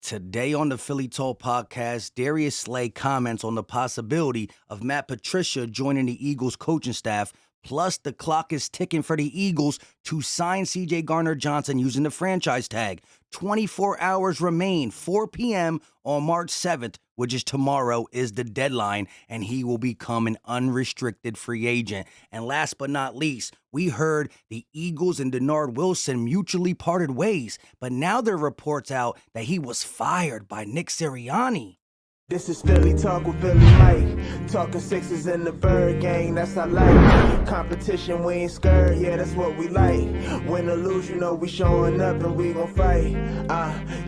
Today on the Philly Talk podcast, Darius Slay comments on the possibility of Patricia joining the Eagles coaching staff. Plus, the clock is ticking for the Eagles to sign C.J. Gardner Johnson using the franchise tag. 24 hours remain. 4 p.m. on March 7th, which is tomorrow, is the deadline, and he will become an unrestricted free agent. And last but not least, we heard the Eagles and Denard Wilson mutually parted ways, but now there are reports out that he was fired by Nick Sirianni. This is Philly Talk with Philly Mike. Talking Sixers in the Bird Gang, that's our life. Competition, we ain't scared, yeah, that's what we like. Win or lose, you know we showing up and we gon' fight.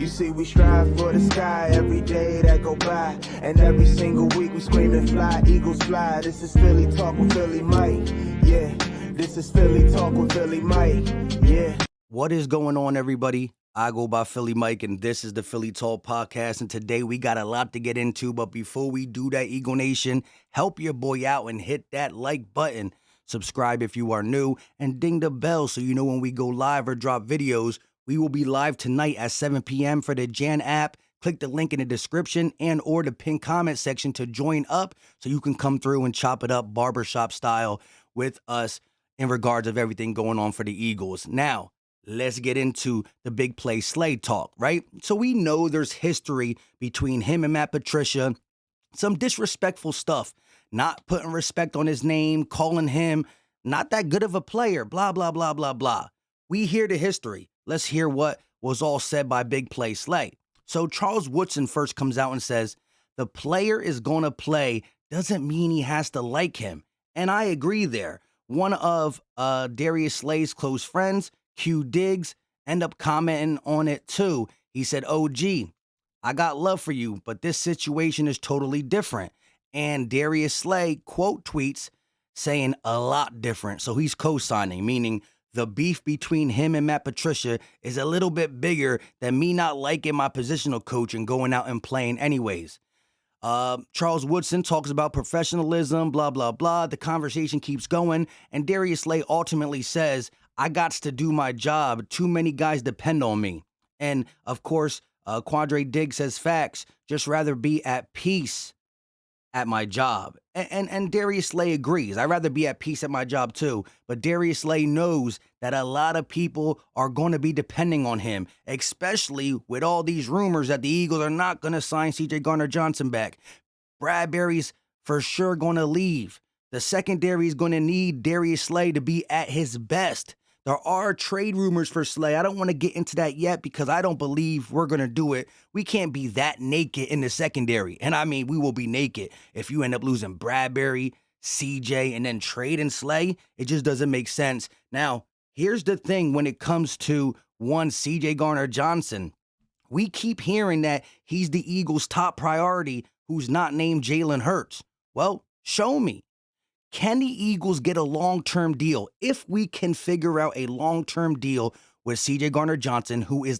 You see we strive for the sky every day that go by. And every single week we scream and fly, Eagles fly. This is Philly Talk with Philly Mike, yeah. This is Philly Talk with Philly Mike, yeah. What is going on, everybody? I go by Philly Mike, and this is the Philly Talk podcast, and today we got a lot to get into, but before we do that, Eagle Nation, help your boy out and hit that like button. Subscribe if you are new, and ding the bell so you know when we go live or drop videos. We will be live tonight at 7 p.m. for the Jan app. Click the link in the description and or the pinned comment section to join up so you can come through and chop it up barbershop style with us in regards of everything going on for the Eagles. Now, let's get into the big play Slay talk, right? So we know there's history between him and Patricia, some disrespectful stuff, not putting respect on his name, calling him not that good of a player, blah, blah, blah, blah, blah. We hear the history. Let's hear what was all said by big play Slay. So Charles Woodson first comes out and says, the player is going to play doesn't mean he has to like him. And I agree there. One of Darius Slay's close friends, Q Diggs, end up commenting on it too. He said, OG, I got love for you, but this situation is totally different. And Darius Slay quote tweets saying a lot different. So he's co-signing, meaning the beef between him and Patricia is a little bit bigger than me not liking my positional coach and going out and playing anyways. Charles Woodson talks about professionalism, blah, blah, blah. The conversation keeps going. And Darius Slay ultimately says, I gots to do my job. Too many guys depend on me. And, of course, Quandre Diggs says facts. Just rather be at peace at my job. And Darius Slay agrees. I'd rather be at peace at my job, too. But Darius Slay knows that a lot of people are going to be depending on him, especially with all these rumors that the Eagles are not going to sign C.J. Gardner Johnson back. Bradbury's for sure going to leave. The secondary is going to need Darius Slay to be at his best. There are trade rumors for Slay. I don't want to get into that yet because I don't believe we're going to do it. We can't be that naked in the secondary. And I mean, we will be naked if you end up losing Bradbury, CJ, and then trading Slay. It just doesn't make sense. Now, here's the thing when it comes to one CJ Gardner Johnson. We keep hearing that he's the Eagles' top priority who's not named Jalen Hurts. Well, show me. Can the Eagles get a long-term deal? If we can figure out a long-term deal with C.J. Gardner Johnson, who is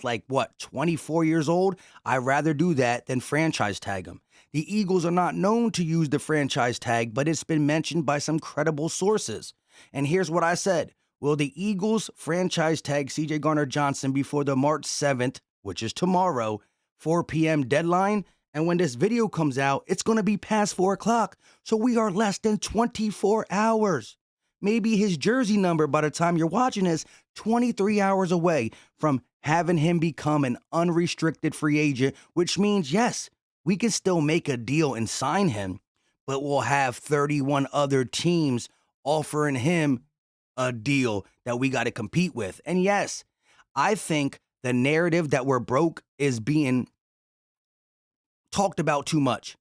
24 years old, I'd rather do that than franchise tag him. The Eagles are not known to use the franchise tag, but it's been mentioned by some credible sources. And here's what I said. Will the Eagles franchise tag C.J. Gardner Johnson before the March 7th, which is tomorrow, 4 p.m. deadline? And when this video comes out, it's going to be past 4 o'clock. So we are less than 24 hours. Maybe his jersey number by the time you're watching is 23 hours away from having him become an unrestricted free agent, which means, yes, we can still make a deal and sign him, but we'll have 31 other teams offering him a deal that we got to compete with. And yes, I think the narrative that we're broke is being talked about too much.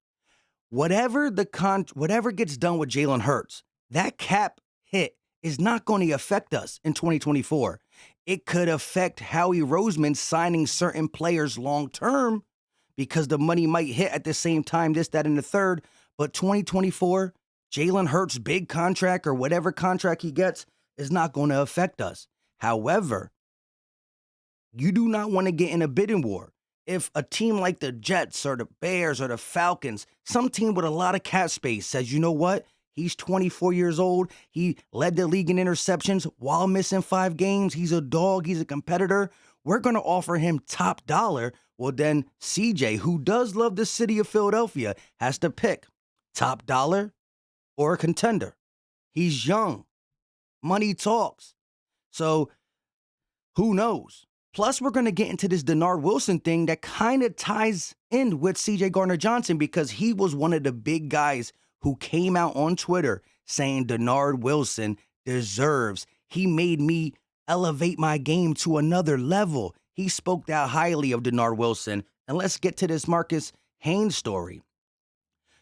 Whatever gets done with Jalen Hurts, that cap hit is not going to affect us in 2024. It could affect Howie Roseman signing certain players long term because the money might hit at the same time, this, that, and the third. But 2024, Jalen Hurts' big contract or whatever contract he gets is not going to affect us. However, you do not want to get in a bidding war. If a team like the Jets or the Bears or the Falcons, some team with a lot of cap space says, you know what? He's 24 years old. He led the league in interceptions while missing 5 games. He's a dog. He's a competitor. We're going to offer him top dollar. Well, then CJ, who does love the city of Philadelphia, has to pick top dollar or a contender. He's young. Money talks. So who knows? Plus, we're going to get into this Denard Wilson thing that kind of ties in with CJ Gardner Johnson because he was one of the big guys who came out on Twitter saying Denard Wilson deserves. He made me elevate my game to another level. He spoke that highly of Denard Wilson. And let's get to this Marcus Haynes story.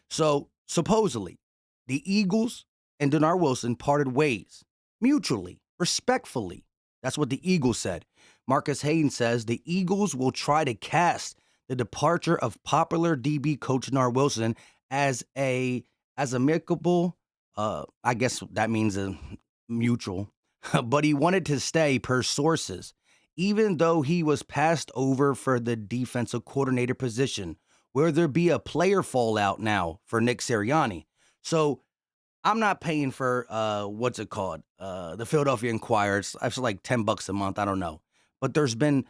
So, supposedly, the Eagles and Denard Wilson parted ways mutually, respectfully. That's what the Eagles said. Marcus Haynes says the Eagles will try to cast the departure of popular DB coach Denard Wilson as amicable. I guess that means a mutual, but he wanted to stay per sources, even though he was passed over for the defensive coordinator position. Will there be a player fallout now for Nick Sirianni? So I'm not paying for what's it called? The Philadelphia Inquirer. It's actually like $10 a month. I don't know. But there's been,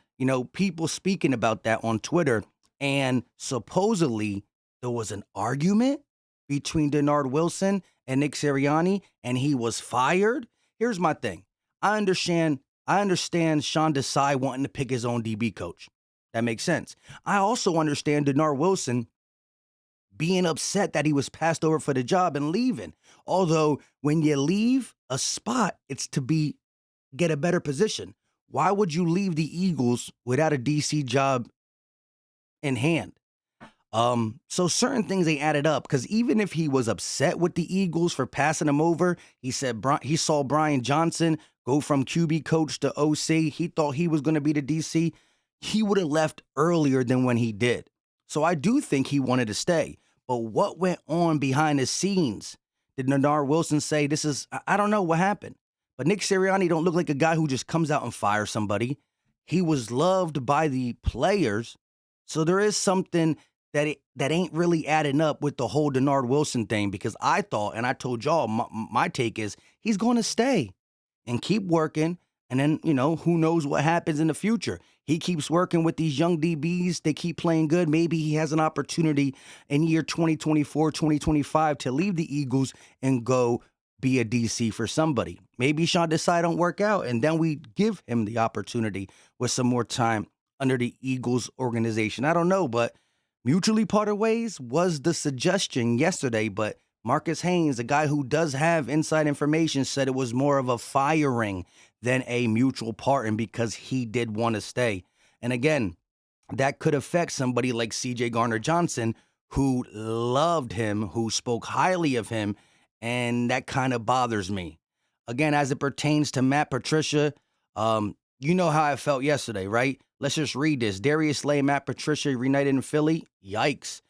people speaking about that on Twitter. And supposedly there was an argument between Denard Wilson and Nick Sirianni, and he was fired. Here's my thing. I understand Sean Desai wanting to pick his own DB coach. That makes sense. I also understand Denard Wilson being upset that he was passed over for the job and leaving. Although when you leave a spot, it's to get a better position. Why would you leave the Eagles without a DC job in hand? So certain things they added up because even if he was upset with the Eagles for passing him over, he said he saw Brian Johnson go from QB coach to OC. He thought he was going to be the DC. He would have left earlier than when he did. So I do think he wanted to stay. But what went on behind the scenes? Did Denard Wilson say I don't know what happened. But Nick Sirianni don't look like a guy who just comes out and fires somebody. He was loved by the players. So there is something that ain't really adding up with the whole Denard Wilson thing because I thought, and I told y'all, my take is he's going to stay and keep working. And then, who knows what happens in the future. He keeps working with these young DBs. They keep playing good. Maybe he has an opportunity in year 2024, 2025 to leave the Eagles and go be a DC for somebody. Maybe Sean Desai don't work out, and then we give him the opportunity with some more time under the Eagles organization. I don't know, but mutually parted ways was the suggestion yesterday, but Marcus Haynes, the guy who does have inside information, said it was more of a firing than a mutual parting because he did want to stay. And again, that could affect somebody like CJ Gardner Johnson, who loved him, who spoke highly of him, and that kind of bothers me. Again, as it pertains to Matt Patricia, you know how I felt yesterday, right? Let's just read this. Darius Slay and Matt Patricia reunited in Philly. Yikes.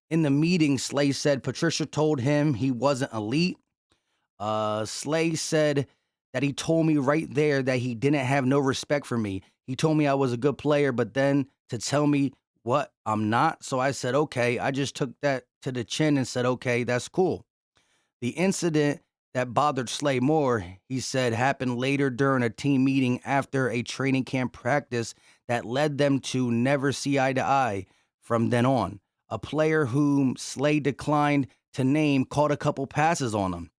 In the meeting, Slay said Patricia told him he wasn't elite. Slay said that he told me right there that he didn't have no respect for me. He told me I was a good player, but then to tell me what I'm not. So I said, okay. I just took that to the chin and said, okay, that's cool. The incident that bothered Slay more, he said, happened later during a team meeting after a training camp practice that led them to never see eye to eye from then on. A player whom Slay declined to name caught a couple passes on him.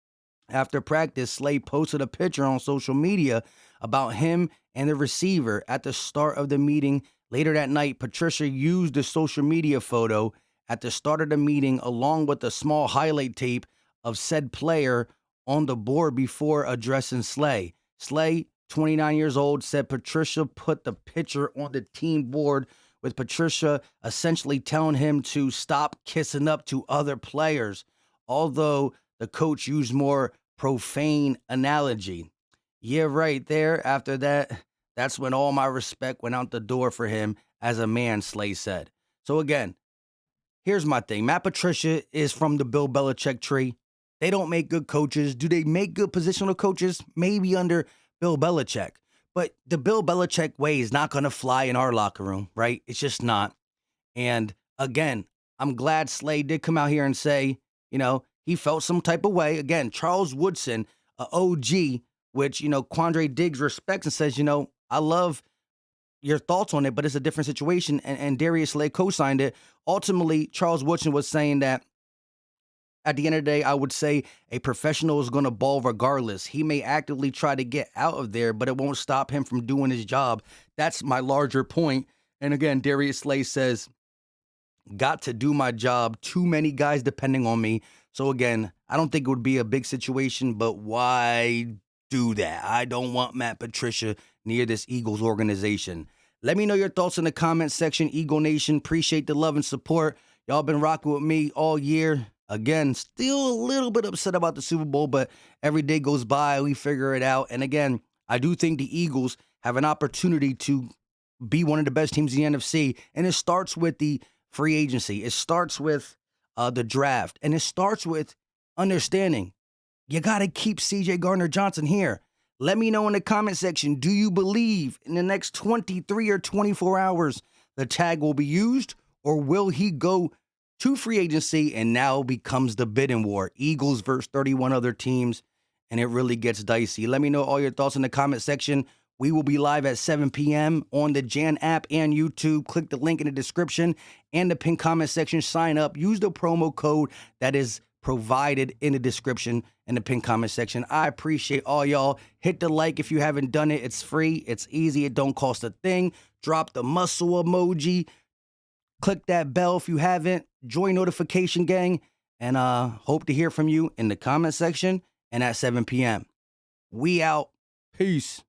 After practice, Slay posted a picture on social media about him and the receiver at the start of the meeting. Later that night, Patricia used the social media photo at the start of the meeting along with a small highlight tape of said player on the board before addressing Slay. Slay, 29 years old, said Patricia put the picture on the team board with Patricia essentially telling him to stop kissing up to other players, although the coach used more profane analogy. Yeah, right there. After that, that's when all my respect went out the door for him as a man, Slay said. So again, here's my thing. Matt Patricia is from the Bill Belichick tree. They don't make good coaches. Do they make good positional coaches? Maybe under Bill Belichick. But the Bill Belichick way is not going to fly in our locker room, right? It's just not. And again, I'm glad Slay did come out here and say, he felt some type of way. Again, Charles Woodson, a OG, which, Quandre Diggs respects and says, I love, your thoughts on it, but it's a different situation. And Darius Slay co-signed it. Ultimately, Charles Woodson was saying that at the end of the day, I would say a professional is going to ball regardless. He may actively try to get out of there, but it won't stop him from doing his job. That's my larger point. And again, Darius Slay says, got to do my job. Too many guys depending on me. So again, I don't think it would be a big situation, but why do that? I don't want Matt Patricia near this Eagles organization. Let me know your thoughts in the comment section, Eagle Nation. Appreciate the love and support. Y'all been rocking with me all year. Again, still a little bit upset about the Super Bowl, but every day goes by, we figure it out. And again, I do think the Eagles have an opportunity to be one of the best teams in the NFC. And it starts with the free agency. It starts with the draft. And it starts with understanding you got to keep CJ Gardner Johnson here. Let me know in the comment section, do you believe in the next 23 or 24 hours the tag will be used, or will he go to free agency and now becomes the bidding war? Eagles versus 31 other teams, and it really gets dicey. Let me know all your thoughts in the comment section. We will be live at 7 p.m. on the Jan app and YouTube. Click the link in the description and the pinned comment section. Sign up. Use the promo code that is provided in the description and the pinned comment section. I appreciate all y'all. Hit the like if you haven't done it. It's free. It's easy. It don't cost a thing. Drop the muscle emoji. Click that bell if you haven't. Join notification gang. And hope to hear from you in the comment section and at 7 p.m. We out. Peace.